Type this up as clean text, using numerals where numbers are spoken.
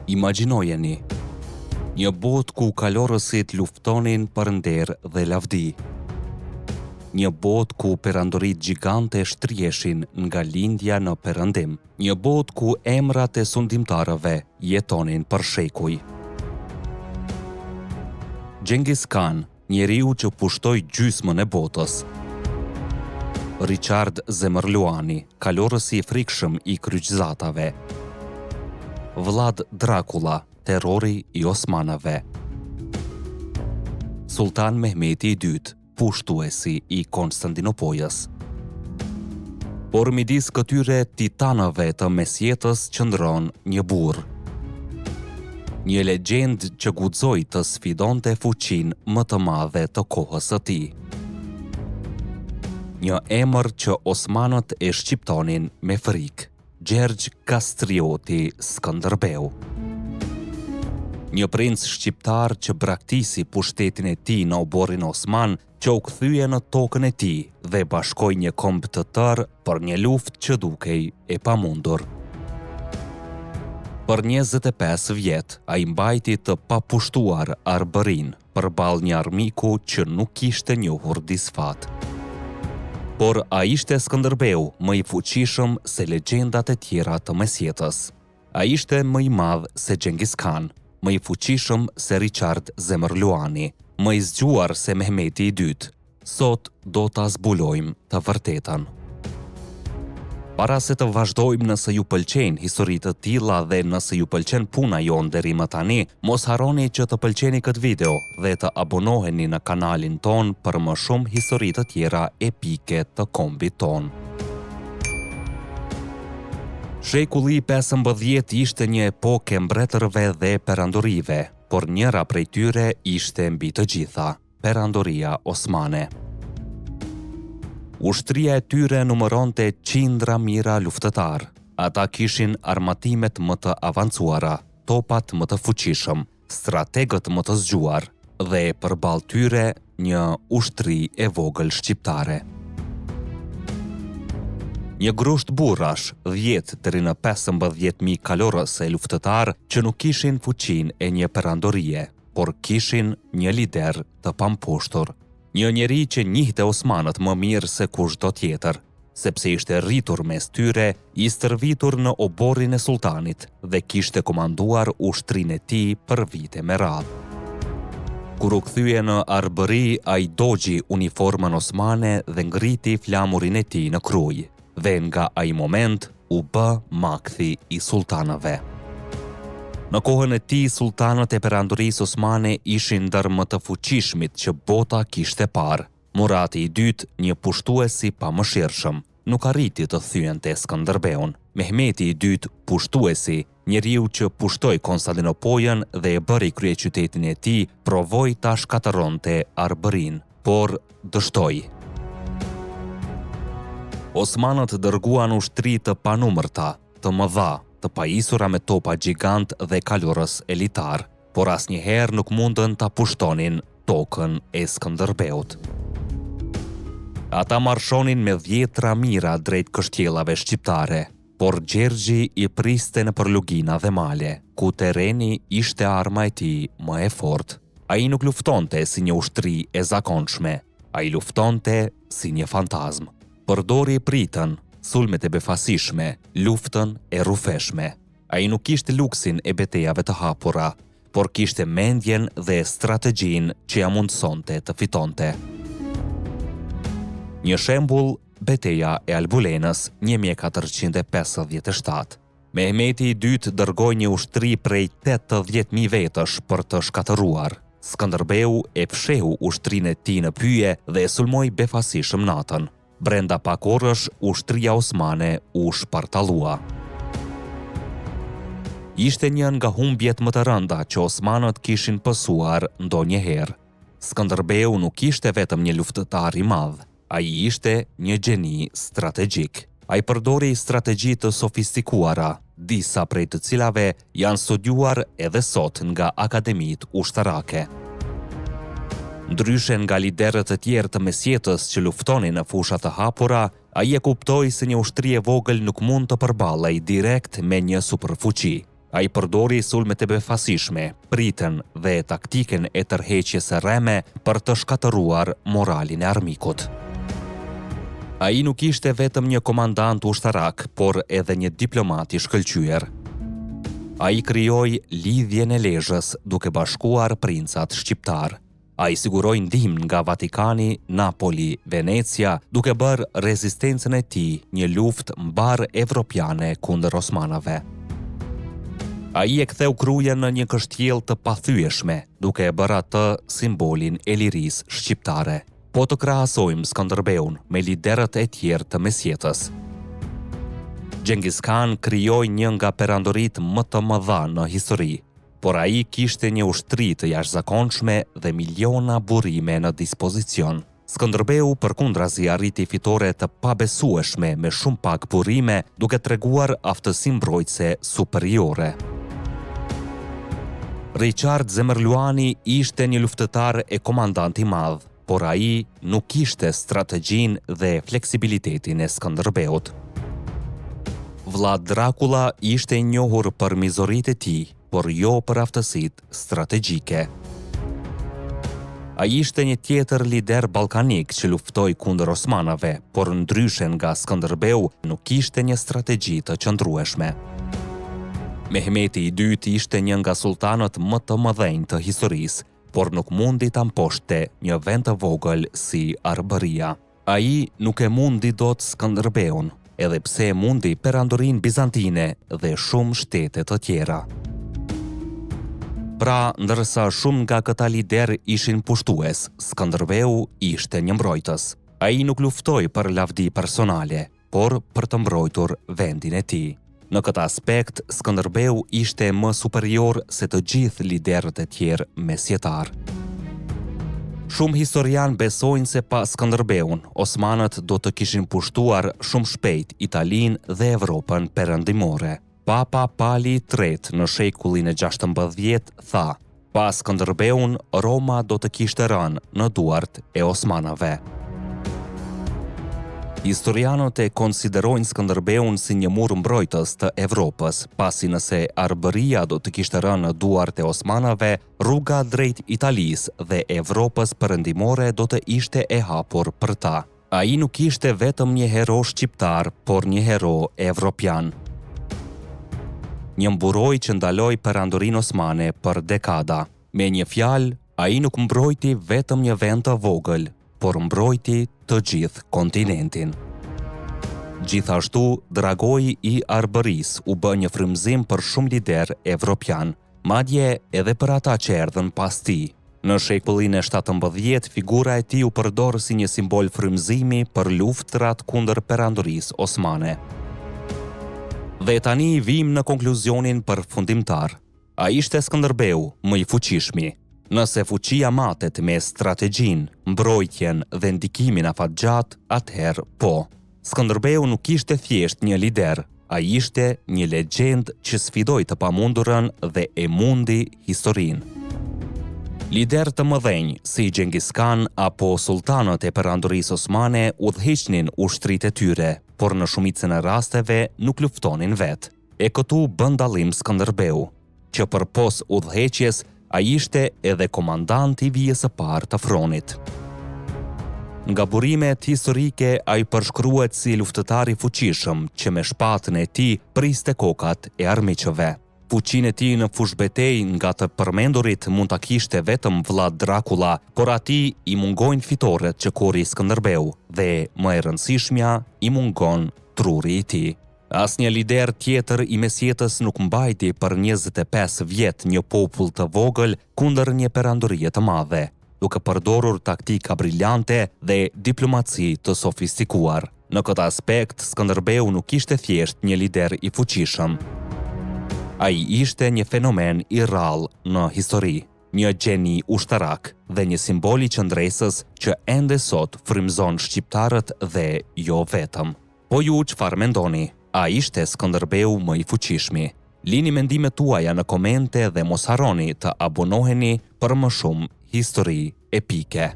Imagjinojeni një botë ku kalorësit luftonin për nder dhe lavdi. Një botë ku perandorit gjigante shtrieshin nga lindja në perëndim. Një botë ku emrat e sundimtarëve jetonin për shekuj. Gjengis Khan, njeriu që pushtoi gjysmën e botës. Richard Zemërluani, kalorësi i frikshëm i kryqëzatave. Vlad Drakula, terrori i Osmanëve. Sultan Mehmeti II, pushtuesi i Konstantinopojës. Por midis këtyre titanëve të mesjetës qëndron një burr. Një legjend që guxoi të sfidonte fuqinë më të madhe të kohës së tij. Një emër që osmanët e shqiptonin me frikë, Gjergj Kastrioti Skënderbeu. Një princ shqiptar që braktisi pushtetin e tij në oborrin osman, që u kthye në tokën e tij dhe bashkoi një komb të tërë për një luftë që dukej e pamundur. Për 25 vjet, ai mbajti të papushtuar Arbërinë përballë një armiku që nuk kishte njohur disfat. Por ai ishte Skënderbeu, më i fuqishëm se legjendat e tjera të mesjetës. Ai ishte më i madh se Gjengis Khan, më i fuqishëm se Richard Zemërluani, më i zgjuar se Mehmeti II. Sot do ta zbulojmë të vërtetën. Para se të vazhdojmë, nëse ju pëlqejnë historitë të tilla dhe nëse ju pëlqen puna jonë deri më tani, mos harroni që të pëlqeni këtë video dhe të abonoheni në kanalin ton për më shumë histori të tjera epike të kombit ton. Shekulli i 15 ishte një epokë e mbretërve dhe perandorive, por njëra prej tyre ishte mbi të gjitha, perandoria osmane. Ushtria e tyre numëronte qindra mijëra luftëtar. Ata kishin armatimet më të avancuara, topat më të fuqishëm, strategët më të zgjuar dhe përballë tyre një ushtri e vogël shqiptare. Një grusht burrash, 10 deri në 15.000 kalorës e luftëtar që nuk kishin fuqinë e një perandorie, por kishin një lider të pamposhtur. Një njeri që njihte osmanët më mirë se kushdo tjetër, sepse ishte rritur mes tyre, i stërvitur në oborrin e sultanit dhe kishte komanduar ushtrinë e tij për vite me radhë. Kur u kthye në Arbëri, ai dogji uniformën osmane dhe ngriti flamurin e tij në kruj, dhe nga ai moment u bë makthi i sultanëve. Në kohën e tij, sultanët e perandorisë osmane ishin ndër më të fuqishmit që bota kishte parë. Murati i dytë, një pushtues i pamëshirshëm, nuk arriti të thyente Skënderbeun. Mehmeti i dytë, pushtuesi, njeriu që pushtoi Konstantinopojën dhe e bëri kryeqytetin e tij, provoi ta shkatërronte Arbërinë, por dështoi. Osmanët dërguan ushtri të panumërta, të mëdha, të pajisura me topa gjigant dhe kalorës elitar, por asnjëherë nuk mundën ta pushtonin tokën e Skënderbeut. Ata marshonin me 10 mira drejt kështjellave shqiptare, por Gjergji i priste në përlugina dhe male, ku terreni ishte arma e tij më e fortë. Ai nuk luftonte si një ushtri e zakonshme, ai luftonte si një fantazm. Përdori pritën, sulmet e befasishme, luftën e rrufeshme. Ai nuk kishte luksin e betejave të hapura, por kishte mendjen dhe strategjinë që ja mundsonte të fitonte. Një shembull, beteja e Albulenës, 1457. Mehmeti i II dërgoi një ushtri prej 80.000 vetësh për të shkatëruar. Skënderbeu e fshehu ushtrinë e tij në pyje dhe e sulmoi befasishëm natën. Brenda pak orësh, ushtria osmane u shpartallua. Ishte një nga humbjet më të rënda që osmanët kishin pësuar ndonjëherë. Skënderbeu nuk ishte vetëm një luftëtar i madh, ai ishte një gjeni strategjik. Ai përdori strategji të sofistikuara, disa prej të cilave janë studiuar edhe sot nga akademitë ushtarake. Ndryshe nga liderët e tjerë të mesjetës që luftonin në fusha të hapura, ai e kuptoi se një ushtri e vogël nuk mund të përballej direkt me një superfuqi. Ai përdori sulmet e befasishme, pritën dhe taktiken e tërheqjes së rreme për të shkatëruar moralin e armikut. Ai nuk ishte vetëm një komandant ushtarak, por edhe një diplomat i shkëlqyer. Ai krijoi lidhjen e Lezhës duke bashkuar princat shqiptar. Ai siguroi ndihmë nga Vatikani, Napoli, Venecia, duke bërë rezistencën e tij një luftë mbar evropiane kundër osmanave. Ai e ktheu krujen në një kështjell të pathyeshme, duke e bërë atë simbolin e lirisë shqiptare. Po të krahasojmë Skënderbeun me liderët e tjerë të mesjetës. Gjengis Khan krijoi një nga perandoritë më të mëdha në histori, por ai kishte një ushtri të jashtëzakonshme dhe miliona burime në dispozicion. Skënderbeu përkundrazi arriti fitore të pabesueshme me shumë pak burime, duke treguar aftësi mbrojtëse superiore. Richard Zemerluani ishte një luftëtar e komandant i madh, por ai nuk kishte strategjinë dhe fleksibilitetin e Skënderbeut. Vlad Dracula ishte i njohur për mizoritë e tij, por jo për aftësitë strategjike. Ai ishte një tjetër lider ballkanik që luftoi kundër osmanave, por ndryshe nga Skënderbeu nuk kishte një strategji të qëndrueshme. Mehmeti i dytë ishte një nga sultanët më të mëdhenj të historisë, por nuk mundi ta mposhte një vend të vogël si Arbëria. Ai nuk e mundi dot Skënderbeun, edhe pse e mundi perandorinë bizantine dhe shumë shtete të tjera. Pra, ndërsa shumë nga këta lider ishin pushtues, Skënderbeu ishte një mbrojtës. Ai nuk luftoi për lavdi personale, por për të mbrojtur vendin e tij. Në këtë aspekt, Skënderbeu ishte më superior se të gjithë liderët e tjerë mesjetar. Shumë historian besojnë se pa Skënderbeun, osmanët do të kishin pushtuar shumë shpejt Italinë dhe Evropën perëndimore. Papa Pali III në shekullin e 16 tha: "Pa Skënderbeun, Roma do të kishte rënë në duart e osmanave." Historianët e konsiderojnë Skënderbeun si një mur mbrojtës të Evropës, pasi nëse Arbëria do të kishte rënë në duart e osmanave, rruga drejt Italisë dhe Evropës perëndimore do të ishte e hapur për ta. Ai nuk ishte vetëm një hero shqiptar, por një hero evropian. Një mburoj që ndaloi perandorinë osmane për dekada. Me një fjalë, ai nuk mbrojti vetëm një vend të vogël, por mbrojti të gjithë kontinentin. Gjithashtu, dragoi i Arbërisë u bë një frymëzim për shumë lider evropian, madje edhe për ata që erdhën pas tij. Në shekullin e 17, figura e tij u përdor si një simbol frymëzimi për luftrat kundër perandorisë osmane. Dhe tani vim në konkluzionin përfundimtar. Ai ishte Skënderbeu, më i fuqishmi. Nëse fuqia matet me strategjinë, mbrojtjen dhe ndikimin afatgjat, atëherë po. Skënderbeu nuk ishte thjesht një lider, ai ishte një legjend që sfidoi të pamundurën dhe e mundi historinë. Lider të mëdhenj si Gjengis Khan apo sultanët e perandorisë osmane udhëhiqnin ushtritë e tyre, por në shumicën e rasteve nuk luftonin vetë. E këtu bën dallim Skënderbeu, që përpos udhëheqjes ai ishte edhe komandant i vijës së parë të fronit. Nga burimet historike ai përshkruhet si luftëtar i fuqishëm që me shpatën e tij priste kokat e armiqëve. Fuqinë e tij në fushbetej nga të përmendurit mund ta kishte vetëm Vlad Dracula, por atij i mungojnë fitoret që korri Skënderbeu dhe më e rëndësishmja i mungon truri i tij. Asnjë lider tjetër i mesjetës nuk mbajti për 25 vjet një popull të vogël kundër një perandorie të madhe, duke përdorur taktika briliante dhe diplomaci të sofistikuar. Në këtë aspekt, Skënderbeu nuk ishte thjesht një lider i fuqishëm. Ai ishte një fenomen i rrallë në histori, një gjeni ushtarak dhe një simbol i qëndresës që ende sot frymëzon shqiptarët dhe jo vetëm. Po ju çfarë mendoni? A ishte Skënderbeu më i fuqishmi? Lini mendimet tuaja në komente dhe mos harroni të abonoheni për më shumë histori epike.